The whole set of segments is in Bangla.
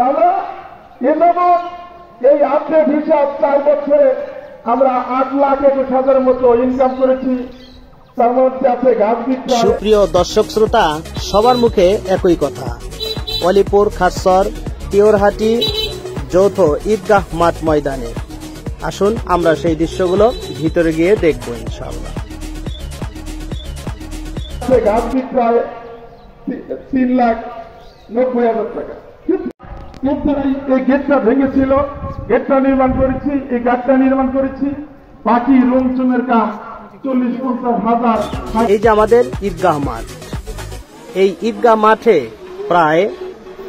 দাদা এ যেমন এই আপডেট হিসাব 4 বছরে আমরা 8,21,000 মতো ইনকাম করেছি। তার মধ্যে আছে গাছ বিক্রয়। সুপ্রিয় দর্শক শ্রোতা, সবার মুখে একই কথা, অলিপুর খারসর টিওরহাটি যৌথ ঈদগাহ মাঠ ময়দানে। আসুন আমরা সেই দৃশ্যগুলো ভিতরে গিয়ে দেখবো ইনশাআল্লাহ। গাছ বিক্রয় 3,90,000 টাকা। এই গেটটা ভেঙেছিল, গেটটা নির্মাণ করেছি, এই গাছটা নির্মাণ করেছি। বাকি রুমচুমের কাজ 40-50 হাজার। এই যে আমাদের ঈদগাহ মাঠ, এই ঈদগাহ মাঠে প্রায়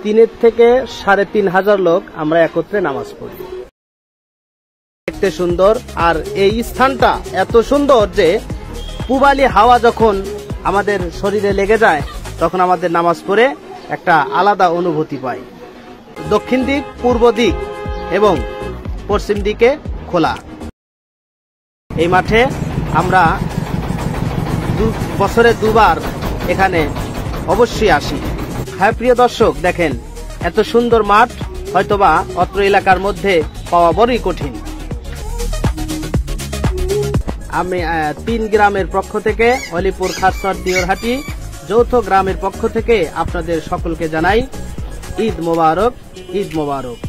3 থেকে 3,500 লোক আমরা একত্রে নামাজ পড়ি। দেখতে সুন্দর, আর এই স্থানটা এত সুন্দর যে পূবালি হাওয়া যখন আমাদের শরীরে লেগে যায় তখন আমাদের নামাজ পড়ে একটা আলাদা অনুভূতি পাই। দক্ষিণ দিক, পূর্ব দিক এবং পশ্চিম দিকে খোলা। এই মাঠে আমরা বছরে 2 বার এখানে অবশ্যই আসি। হ্যাঁ প্রিয় দর্শক, দেখেন এত সুন্দর মাঠ হয়তোবা অত্র এলাকার মধ্যে পাওয়া বড়ই কঠিন। আমি 3 গ্রামের পক্ষ থেকে, অলিপুর খারসর টিওরহাটি যৌথ গ্রামের পক্ষ থেকে আপনাদের সকলকে জানাই ঈদ মোবারক, ঈদ মোবারক।